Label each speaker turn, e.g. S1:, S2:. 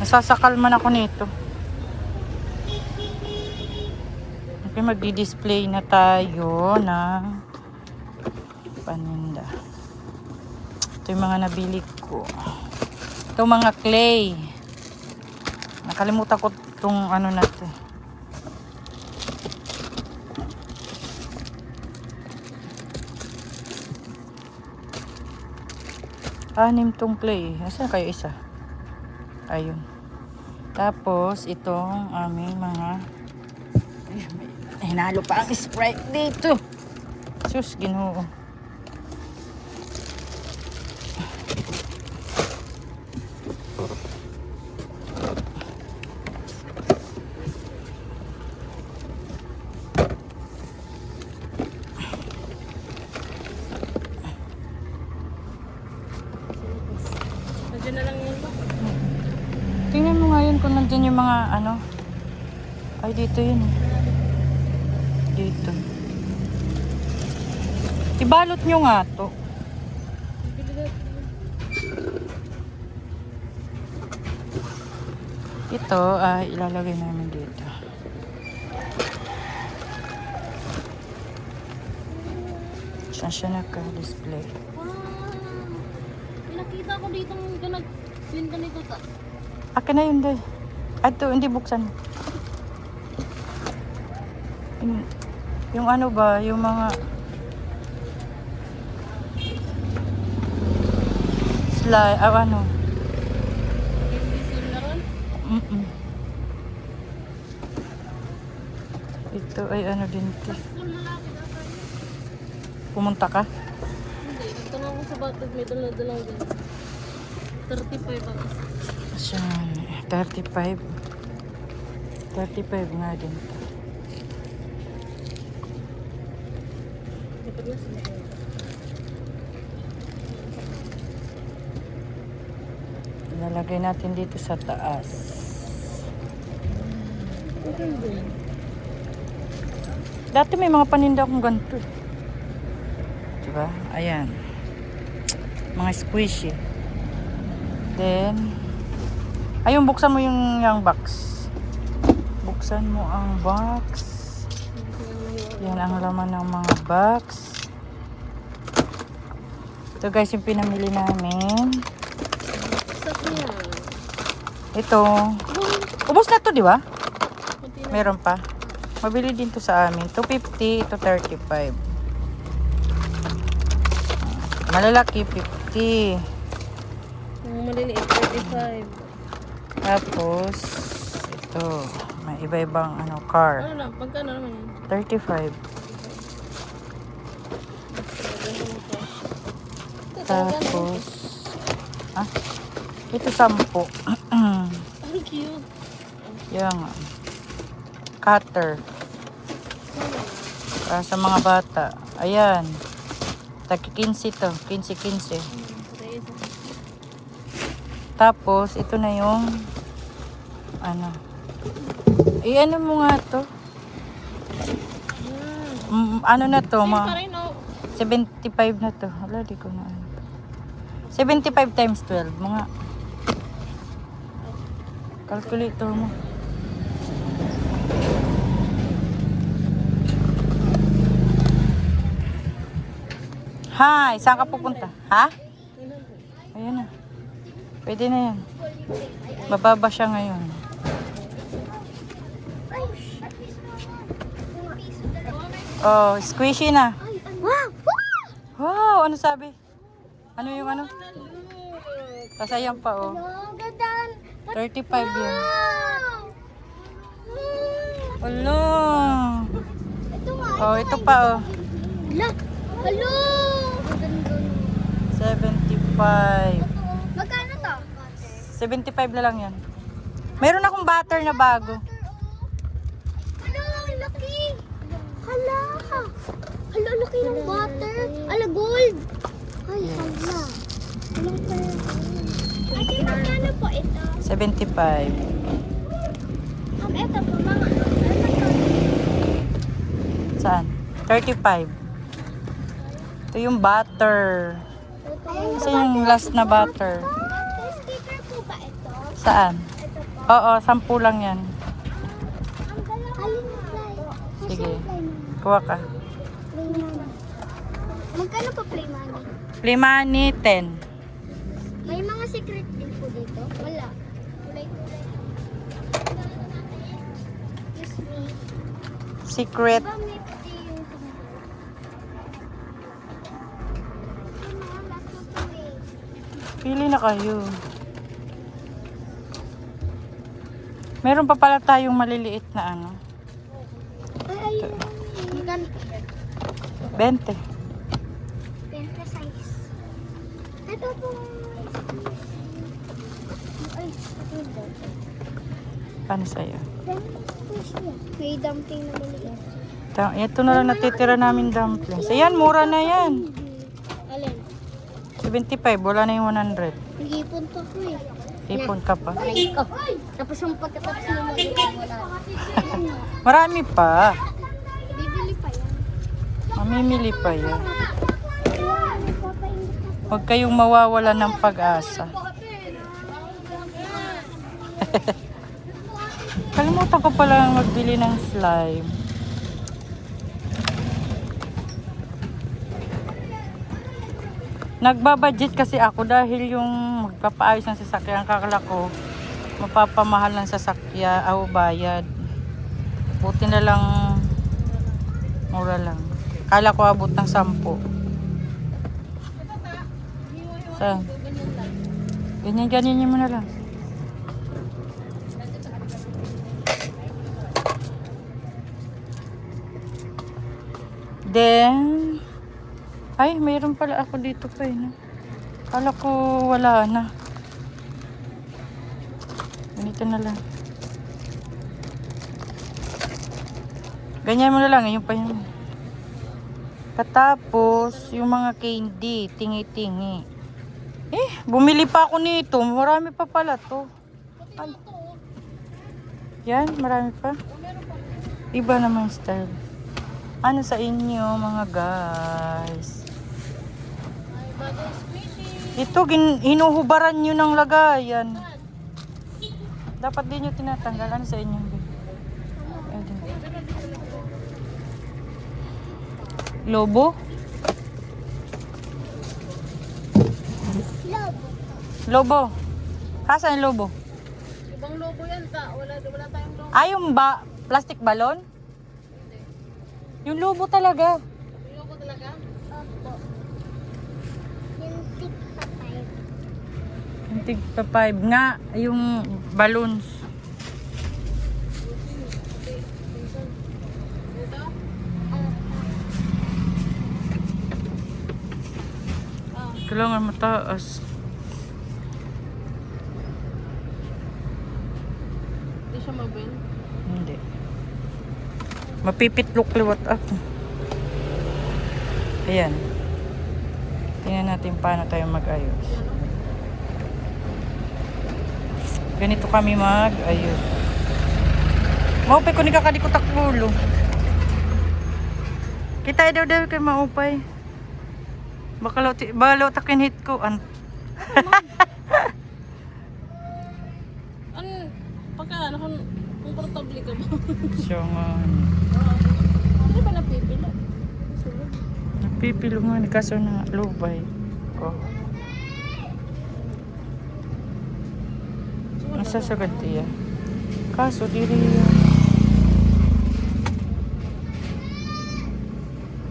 S1: Masasakal man ako nito. Okay, magdi-display na tayo na paninda. Ito yung mga nabili ko. Ito mga clay. Nakalimutan ko itong ano natin. Anim tong clay. Nasaan kayo isa? Ayun. Tapos, itong aming mga... Ay, hinalo pa ang Sprite dito. Sus, Ginoo.
S2: Na lang yun ba?
S1: Tingnan mo ngayon kung nandyan yung mga ano. Ay, dito yun. Dito. Ibalot nyo nga to. Ito ay ilalagay namin dito. Saan siya naka-display?
S2: Nakita ko dito nag-pinta nito ta.
S1: Akin na yun, day. Ito, hindi buksan. Yung ano ba, yung mga slide, ano?
S2: Invisible na ron?
S1: Ito ay ano din ito.
S2: Kung malapit ata yun.
S1: Pumunta ka?
S2: Hindi, nagtanong ko sa batag may dala-dalang din. 35 ang isa.
S1: Ayan, 35. 35 nga din ito.
S2: Dapat na sila.
S1: Ilalagay natin dito sa taas.
S2: Okay din.
S1: Dati may mga paninda akong ganito. Diba? Ayan. Mga squishy. Then, ayun, buksan mo yung box. Buksan mo ang box. Yan ang laman ng mga box. Ito guys, yung pinamili namin.
S2: Sak niya.
S1: Ito. Ubos na to, di ba?
S2: Kunti na.
S1: Meron pa. Mabili din to sa amin. 250, ito 35. Malalaki, 50.
S2: Yung maliliit, 35.
S1: Tapos, ito. May iba-ibang ano, car.
S2: Ano lang, pagkano naman yun?
S1: 35. Tapos, ito 10.
S2: Ang cute.
S1: Yan nga. Cutter. Para sa mga bata. Ayan. Tagi 15 to. 15. Tapos, ito na yung ano. Ano mo nga to? Ano na to?
S2: Same pa rin, oh.
S1: 75 na to. Hala, di ko na ano. 75 times 12. Mga calculator mo. Hi, saan ka pupunta? Ha? Ayan na. Pwede na yan. Bababa siya ngayon. Oh, squishy na. Wow, ano sabi? Ano yung ano? Tasayang pa, oh. 35 yan. Hello. Oh, ito pa, oh.
S3: Hello!
S1: 75.
S3: Magkano to?
S1: 75 na lang yan. Meron akong butter na bago.
S3: Ano? Laki! Hala! Hala, laki ng butter. Ala, gold! Ay, hala. Walang pala. Ate, magkano po ito?
S1: 75.
S3: Ito po, mga ano to?
S1: Saan? 35. Ito yung butter. Kasi yung last na butter.
S3: May sticker po ba ito?
S1: Saan?
S3: Ito
S1: Oo, 10 lang yan.
S3: Alin na fly?
S1: Sige.
S3: Fly na.
S1: Kuha ka.
S3: Play money. Magkano pa play money?
S1: Play money, 10.
S3: May mga secret din po dito? Wala. Kulay-kulay. Excuse me.
S1: Secret.
S3: Diba may puti yung last na to eh.
S1: Pili na kayo. Meron pa pala tayong maliliit na ano.
S3: Ay, ayun. Magkano?
S1: 20.
S3: 20 size. Ito po. Ay, ito.
S1: Paano sa'yo?
S3: May dumpling na maliit.
S1: Ito na lang natitira namin dumplings. Ayan, mura na yan.
S3: Alin?
S1: 75, wala na yung 100.
S3: Nag-ipon pa ko eh.
S1: Ipon ka pa.
S3: Ay, oh. Tapos yung pagkatapos na maliit, wala.
S1: Marami pa.
S3: Bibili pa yan.
S1: Mamimili pa yan.
S3: Ayan, nagpapainit ako.
S1: Huwag kayong mawawala ng pag-asa. Kalimutan ko pala magbili ng slime. Nagbabudget kasi ako dahil yung magpapaayos ng sasakyan, kakala ko mapapamahal ng sasakyan o bayad. Buti na lang mura lang. Kala ko abot ng 10. Saan? Ganyan mo na lang. Then, ay, mayroon pala ako dito pa eh. No? Kala ko wala na. Ganito na lang. Ganyan mo na lang. Ayun pa yun. Katapos, yung mga candy, tingi-tingi. Bumili pa ako nito. Marami pa pala to. Ay. Yan, marami pa. Iba naman style. Ano sa inyo mga guys? Ito, hinuhubaran nyo ng lagayan. Dapat din nyo tinatanggal. Ano sa inyo? Lobo? Lobo. Hasan yung lobo?
S2: Ibang lobo yan ta. Wala tayong lobo.
S1: Yung plastic balon? Yung lobo talaga.
S2: Yung lobo talaga?
S3: Opo. Yung tigpatay.
S1: Yung tigpa 5 nga. Yung balloons.
S2: Ito?
S1: Kailangan mataas.
S2: Hindi siya mabel.
S1: Hindi. Mapipitlok liwat ako. Ayan. Tingnan natin paano tayo mag-ayos. Ganito kami mag-ayos. Maupay ko ni kakadikot akbulo. Kita daw kay maupay. Bakalaw takin hit ko.
S2: Komportable ka ba?
S1: Siya nga.
S2: Hindi ba napipila?
S1: Napipilo nga. Kaso na lubay ko. Nasasagad tiya. Kaso diri yan.